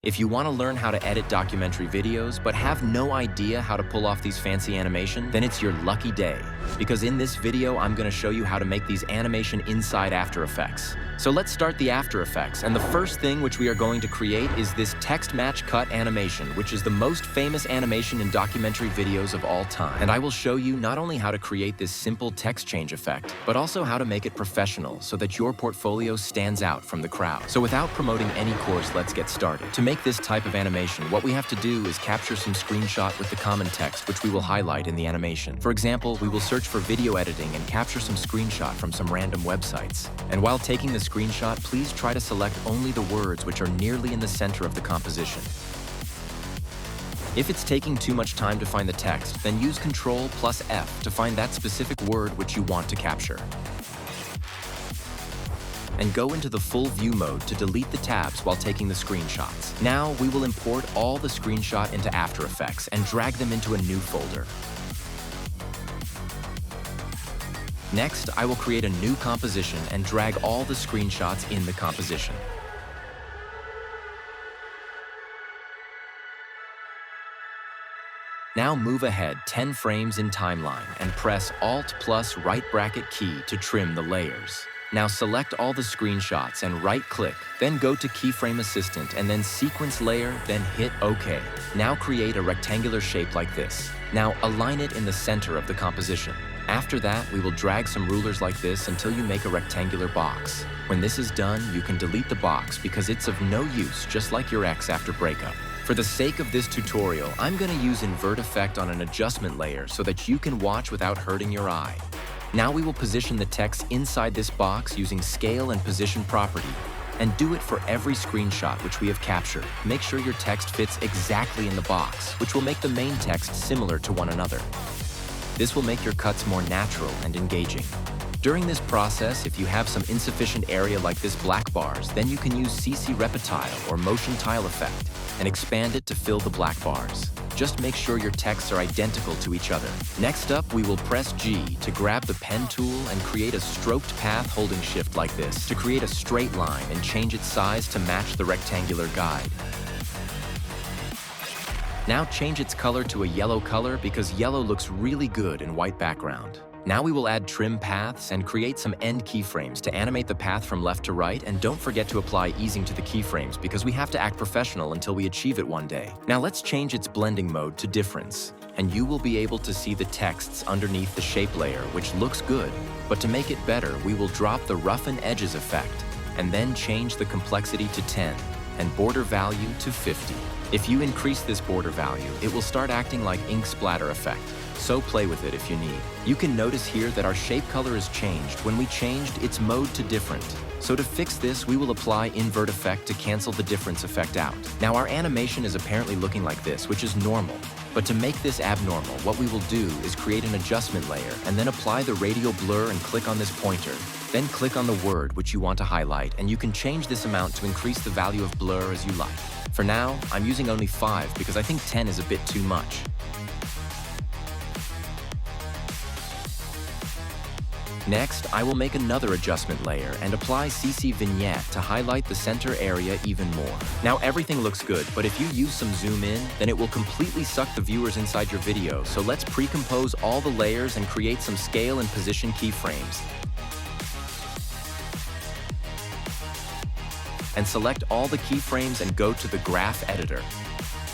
If you want to learn how to edit documentary videos but have no idea how to pull off these fancy animations, then it's your lucky day. Because in this video, I'm going to show you how to make these animation inside After Effects. So let's start the After Effects, and the first thing which we are going to create is this text match cut animation, which is the most famous animation in documentary videos of all time. And I will show you not only how to create this simple text change effect, but also how to make it professional so that your portfolio stands out from the crowd. So without promoting any course, let's get started. To make this type of animation, what we have to do is capture some screenshot with the common text, which we will highlight in the animation. For example, we will search for video editing and capture some screenshot from some random websites. And while taking the screenshot, please try to select only the words which are nearly in the center of the composition. If it's taking too much time to find the text, then use Ctrl+F to find that specific word which you want to capture. And go into the full view mode to delete the tabs while taking the screenshots. Now we will import all the screenshot into After Effects and drag them into a new folder. Next, I will create a new composition and drag all the screenshots in the composition. Now move ahead 10 frames in timeline and press Alt plus right bracket key to trim the layers. Now select all the screenshots and right-click, then go to Keyframe Assistant and then Sequence Layer, then hit OK. Now create a rectangular shape like this. Now align it in the center of the composition. After that, we will drag some rulers like this until you make a rectangular box. When this is done, you can delete the box because it's of no use, just like your ex after breakup. For the sake of this tutorial, I'm going to use invert effect on an adjustment layer so that you can watch without hurting your eye. Now we will position the text inside this box using scale and position property, and do it for every screenshot which we have captured. Make sure your text fits exactly in the box, which will make the main text similar to one another. This will make your cuts more natural and engaging. During this process, if you have some insufficient area like this black bars, then you can use CC Reptile or Motion Tile effect and expand it to fill the black bars. Just make sure your texts are identical to each other. Next up, we will press G to grab the pen tool and create a stroked path holding shift like this to create a straight line and change its size to match the rectangular guide. Now change its color to a yellow color because yellow looks really good in white background. Now we will add trim paths and create some end keyframes to animate the path from left to right, and don't forget to apply easing to the keyframes because we have to act professional until we achieve it one day. Now let's change its blending mode to difference, and you will be able to see the texts underneath the shape layer, which looks good. But to make it better, we will drop the roughen edges effect and then change the complexity to 10 and border value to 50. If you increase this border value, it will start acting like ink splatter effect, so play with it if you need. You can notice here that our shape color is changed when we changed its mode to different. So to fix this, we will apply invert effect to cancel the difference effect out. Now our animation is apparently looking like this, which is normal. But to make this abnormal, what we will do is create an adjustment layer and then apply the radial blur and click on this pointer. Then click on the word which you want to highlight, and you can change this amount to increase the value of blur as you like. For now, I'm using only 5 because I think 10 is a bit too much. Next, I will make another adjustment layer and apply CC Vignette to highlight the center area even more. Now everything looks good, but if you use some zoom in, then it will completely suck the viewers inside your video. So let's pre-compose all the layers and create some scale and position keyframes. And select all the keyframes and go to the graph editor.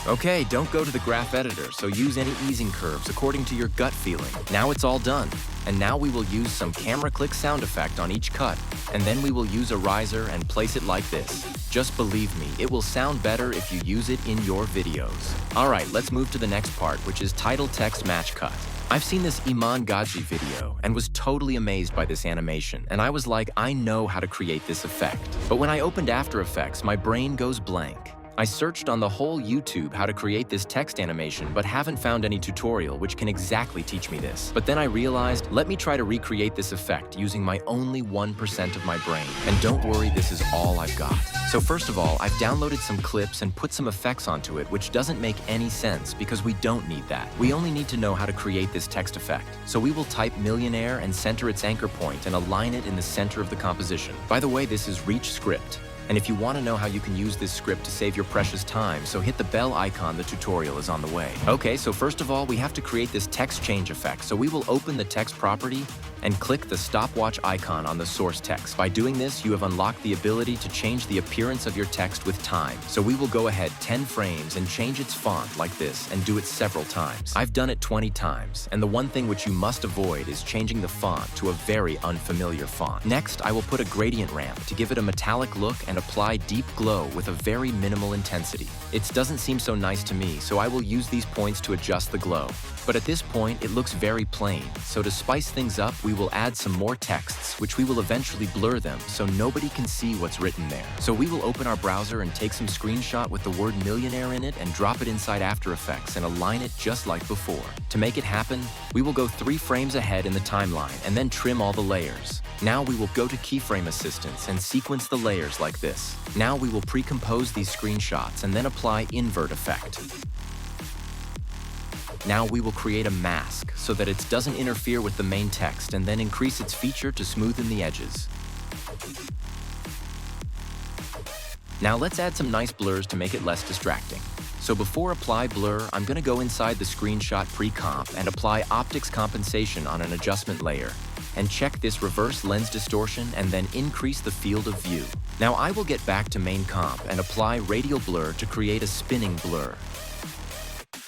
Okay, don't go to the graph editor, so use any easing curves according to your gut feeling. Now it's all done. And now we will use some camera click sound effect on each cut, and then we will use a riser and place it like this. Just believe me, it will sound better if you use it in your videos. Alright, let's move to the next part, which is title text match cut. I've seen this Iman Gaji video and was totally amazed by this animation, and I was like, I know how to create this effect. But when I opened After Effects, my brain goes blank. I searched on the whole YouTube how to create this text animation, but haven't found any tutorial which can exactly teach me this. But then I realized, let me try to recreate this effect using my only 1% of my brain. And don't worry, this is all I've got. So first of all, I've downloaded some clips and put some effects onto it, which doesn't make any sense because we don't need that. We only need to know how to create this text effect. So we will type millionaire and center its anchor point and align it in the center of the composition. By the way, this is Reach Script. And if you want to know how you can use this script to save your precious time, so hit the bell icon, the tutorial is on the way. Okay, so first of all, we have to create this text change effect. So we will open the text property and click the stopwatch icon on the source text. By doing this, you have unlocked the ability to change the appearance of your text with time. So we will go ahead 10 frames and change its font like this and do it several times. I've done it 20 times, and the one thing which you must avoid is changing the font to a very unfamiliar font. Next, I will put a gradient ramp to give it a metallic look and apply deep glow with a very minimal intensity. It doesn't seem so nice to me, so I will use these points to adjust the glow. But at this point, it looks very plain, so to spice things up, we will add some more texts, which we will eventually blur them so nobody can see what's written there. So we will open our browser and take some screenshot with the word millionaire in it and drop it inside After Effects and align it just like before. To make it happen, we will go 3 frames ahead in the timeline and then trim all the layers. Now we will go to keyframe assistance and sequence the layers like this. Now we will pre-compose these screenshots and then apply invert effect. Now we will create a mask so that it doesn't interfere with the main text and then increase its feature to smoothen the edges. Now let's add some nice blurs to make it less distracting. So before apply blur, I'm going to go inside the screenshot pre-comp and apply optics compensation on an adjustment layer and check this reverse lens distortion and then increase the field of view. Now I will get back to main comp and apply radial blur to create a spinning blur.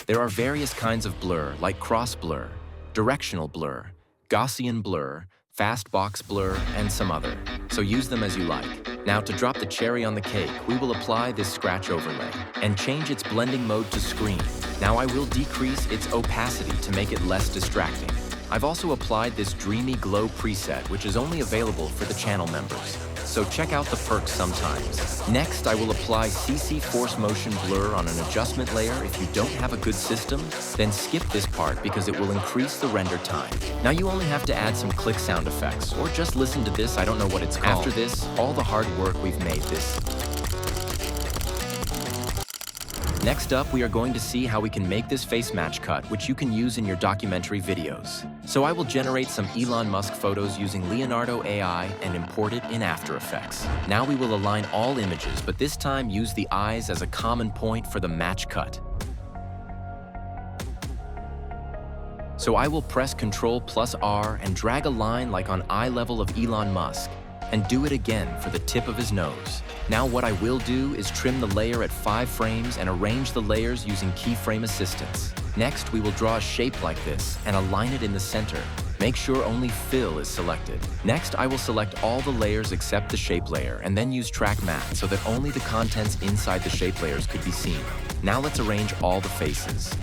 There are various kinds of blur like cross blur, directional blur, Gaussian blur, fast box blur, and some other, so use them as you like. Now to drop the cherry on the cake, we will apply this scratch overlay and change its blending mode to screen. Now I will decrease its opacity to make it less distracting. I've also applied this dreamy glow preset, which is only available for the channel members, so check out the perks sometimes. Next, I will apply CC Force Motion Blur on an adjustment layer. If you don't have a good system, then skip this part because it will increase the render time. Now you only have to add some click sound effects, or just listen to this, I don't know what it's called. After this, all the hard work we've made this. Next up, we are going to see how we can make this face match cut, which you can use in your documentary videos. So I will generate some Elon Musk photos using Leonardo AI and import it in After Effects. Now we will align all images, but this time use the eyes as a common point for the match cut. So I will press Ctrl+R and drag a line like on eye level of Elon Musk, and do it again for the tip of his nose. Now what I will do is trim the layer at 5 frames and arrange the layers using keyframe assistance. Next, we will draw a shape like this and align it in the center. Make sure only fill is selected. Next, I will select all the layers except the shape layer and then use track matte so that only the contents inside the shape layers could be seen. Now let's arrange all the faces.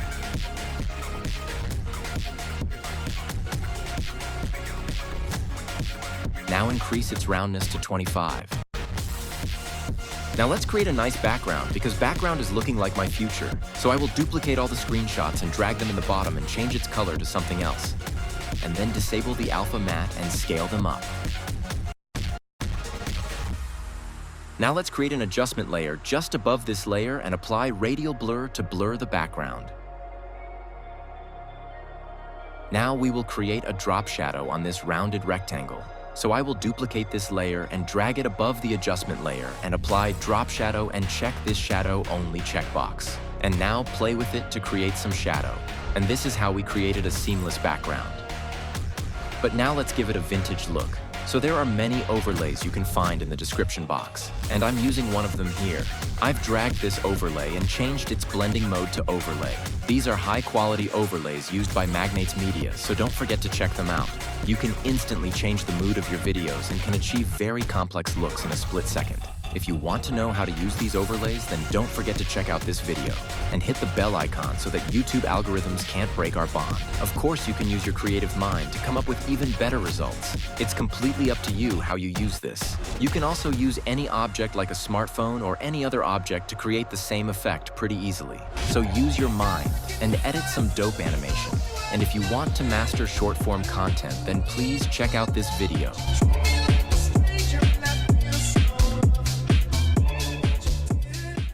Now increase its roundness to 25. Now let's create a nice background because background is looking like my future. So I will duplicate all the screenshots and drag them in the bottom and change its color to something else. And then disable the alpha matte and scale them up. Now let's create an adjustment layer just above this layer and apply radial blur to blur the background. Now we will create a drop shadow on this rounded rectangle. So I will duplicate this layer and drag it above the adjustment layer and apply drop shadow and check this shadow only checkbox. And now play with it to create some shadow. And this is how we created a seamless background. But now let's give it a vintage look. So there are many overlays you can find in the description box, and I'm using one of them here. I've dragged this overlay and changed its blending mode to overlay. These are high-quality overlays used by Magnates Media, so don't forget to check them out. You can instantly change the mood of your videos and can achieve very complex looks in a split second. If you want to know how to use these overlays, then don't forget to check out this video and hit the bell icon so that YouTube algorithms can't break our bond. Of course, you can use your creative mind to come up with even better results. It's completely up to you how you use this. You can also use any object like a smartphone or any other object to create the same effect pretty easily. So use your mind and edit some dope animation. And if you want to master short-form content, then please check out this video.